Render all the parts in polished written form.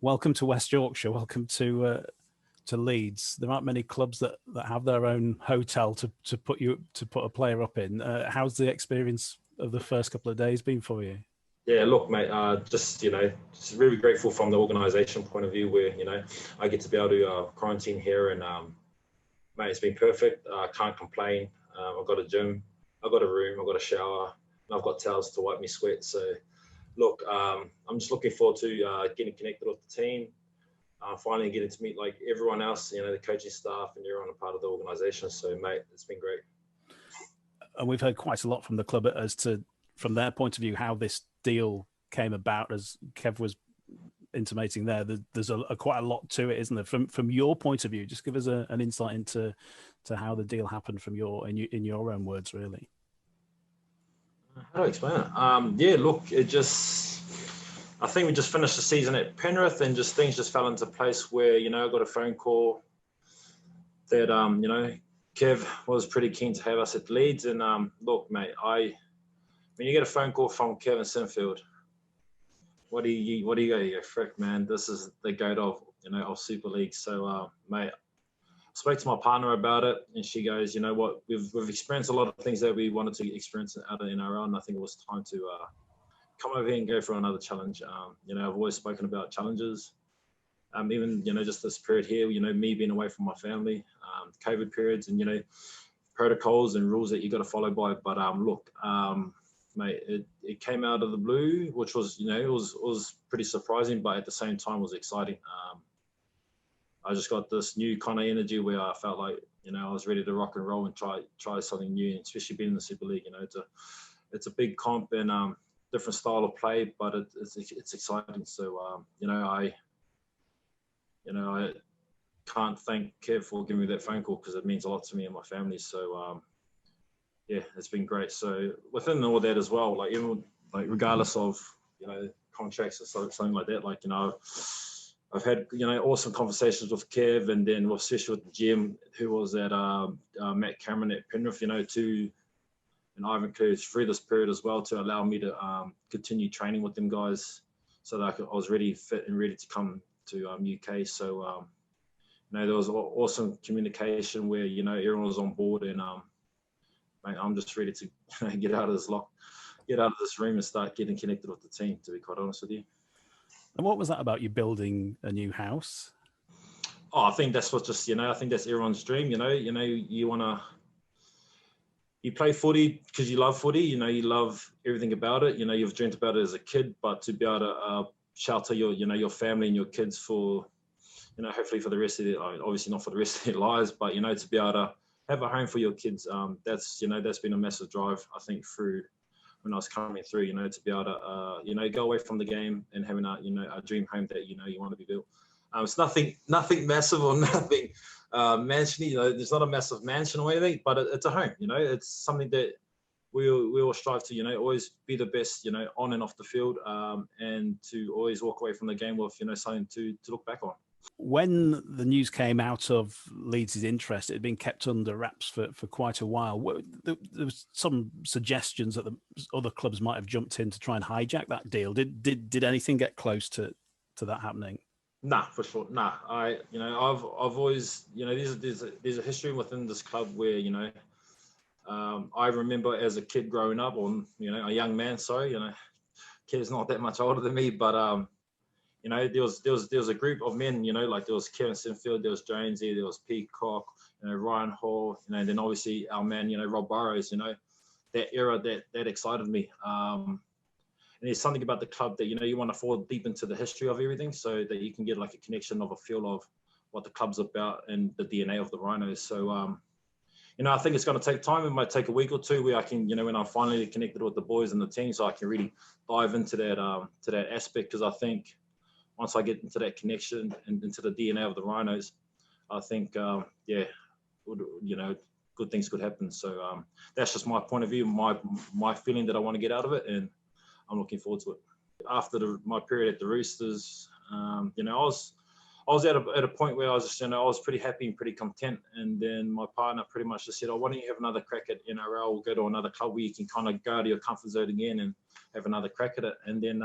welcome to West Yorkshire. Welcome to Leeds. There aren't many clubs that have their own hotel to put a player up in. How's the experience of the first couple of days been for you? Yeah, look, mate, just really grateful from the organisation point of view where, I get to be able to quarantine here and, mate, it's been perfect. I can't complain. I've got a gym, I've got a room, I've got a shower, and I've got towels to wipe me sweat. So, look, I'm just looking forward to getting connected with the team, finally getting to meet like everyone else, the coaching staff and everyone a part of the organisation. So, mate, it's been great. And we've heard quite a lot from the club as to, from their point of view, how this deal came about, as Kev was intimating there. There's quite a lot to it, isn't there? From your point of view, just give us an insight into how the deal happened from in your own words, really. How do I explain it? Yeah, look, I think we just finished the season at Penrith and just things just fell into place where, I got a phone call that, Kev was pretty keen to have us at Leeds. And look, mate, when you get a phone call from Kevin Sinfield, what do you go? You go, frick, man, this is the goat of Super League. So, mate, I spoke to my partner about it, and she goes, you know what, we've experienced a lot of things that we wanted to experience out of NRL, and I think it was time to come over here and go for another challenge. I've always spoken about challenges. Even, just this period here, me being away from my family, COVID periods and, protocols and rules that you got to follow by. But look, mate, it came out of the blue, which was, it was pretty surprising, but at the same time was exciting. I just got this new kind of energy where I felt like, I was ready to rock and roll and try something new, and especially being in the Super League. It's a big comp and different style of play, but it's exciting. So, I can't thank Kev for giving me that phone call because it means a lot to me and my family. So, yeah, it's been great. So within all that as well, like even like regardless of contracts or something like that, like I've had awesome conversations with Kev and then especially with the GM who was at Matt Cameron at Penrith, and Ivan Cleary through this period as well to allow me to continue training with them guys so that I was fit and ready to come to UK. So there was awesome communication where everyone was on board and. Mate, I'm just ready to get out of this room and start getting connected with the team, to be quite honest with you. And what was that about you building a new house? Oh, I think that's what I think that's everyone's dream, you play footy because you love footy, you love everything about it, you've dreamt about it as a kid, but to be able to shelter your family and your kids for, hopefully for the rest of their, obviously not for the rest of their lives, but, to be able to have a home for your kids. That's been a massive drive, I think, through when I was coming through, to be able to, go away from the game and having a dream home that, you want to be built. It's nothing massive or nothing mansion, there's not a massive mansion or anything, but it's a home, it's something that we all strive to, always be the best, on and off the field, and to always walk away from the game with, something to look back on. When the news came out of Leeds' interest, it had been kept under wraps for quite a while. There was some suggestions that the other clubs might have jumped in to try and hijack that deal. Did anything get close to that happening? Nah, for sure. Nah, I've always, there's a history within this club where, I remember as a kid growing up, or a young man. Sorry, Kev's not that much older than me, but there was a group of men, like there was Kevin Sinfield, there was Jonesy, there was Peacock, Ryan Hall, and then obviously our man, Rob Burrows, that era that excited me. And there's something about the club that, you want to fall deep into the history of everything so that you can get like a connection of a feel of what the club's about and the DNA of the Rhinos. So, I think it's going to take time. It might take a week or two where I can, when I'm finally connected with the boys and the team, so I can really dive into that aspect, because I think once I get into that connection and into the DNA of the Rhinos, I think, good things could happen. So that's just my point of view, my feeling that I want to get out of it, and I'm looking forward to it. After my period at the Roosters, I was at a point where I was just, I was pretty happy and pretty content. And then my partner pretty much just said, "Oh, why don't you have another crack at NRL? Or go to another club where you can kind of go out of your comfort zone again and have another crack at it." And then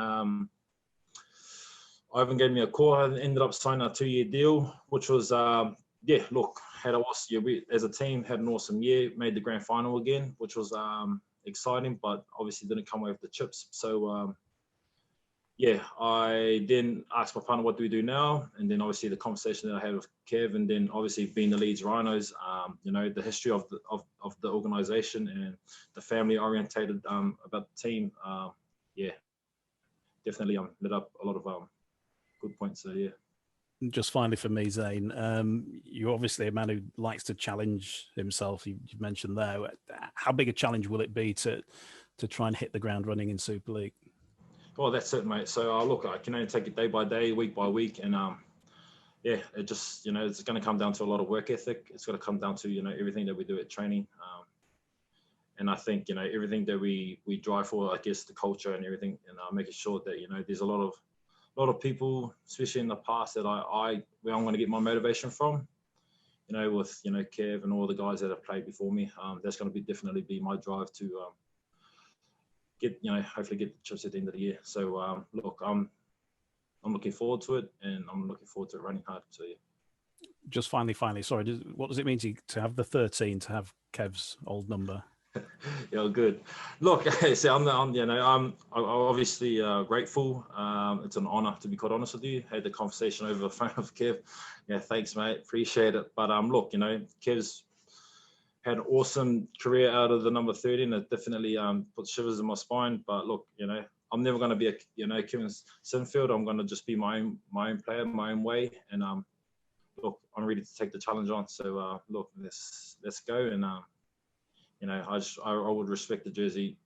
Ivan gave me a call. I ended up signing a 2-year deal, which was, yeah, look, had an awesome year. We, as a team, had an awesome year, made the grand final again, which was exciting, but obviously didn't come away with the chips. So, yeah, I then asked my partner, what do we do now? And then obviously the conversation that I had with Kev, and then obviously being the Leeds Rhinos, you know, the history of the organization and the family orientated about the team, yeah, definitely lit up a lot of good points. So yeah. Just finally for me, Zane, you're obviously a man who likes to challenge himself. You mentioned there. How big a challenge will it be to try and hit the ground running in Super League? Well, that's it, mate. So look, I can only take it day by day, week by week, and yeah, it just, you know, it's going to come down to a lot of work ethic. It's going to come down to, you know, everything that we do at training, and I think, you know, everything that we drive for, I guess, the culture and everything, and making sure that, you know, there's a lot of people, especially in the past, that where I'm going to get my motivation from. You know, with, you know, Kev and all the guys that have played before me, that's going to be definitely be my drive to get, you know, hopefully get the chips at the end of the year. So look, I'm looking forward to it, and I'm looking forward to running hard. So yeah. Just finally, sorry, what does it mean to have the 13, to have Kev's old number? Yeah, good. Look, so I'm obviously grateful. It's an honor, to be quite honest with you. Had the conversation over the phone with Kev. Yeah, thanks, mate. Appreciate it. But look, you know, Kev's had an awesome career out of the number 13. It definitely put shivers in my spine. But look, you know, I'm never going to be a Kevin Sinfield. I'm going to just be my own player, my own way. And look, I'm ready to take the challenge on. So look, let's go. And you know, I would respect the jersey,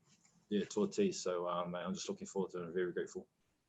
yeah, to a T. So, mate, I'm just looking forward to it. I'm very grateful.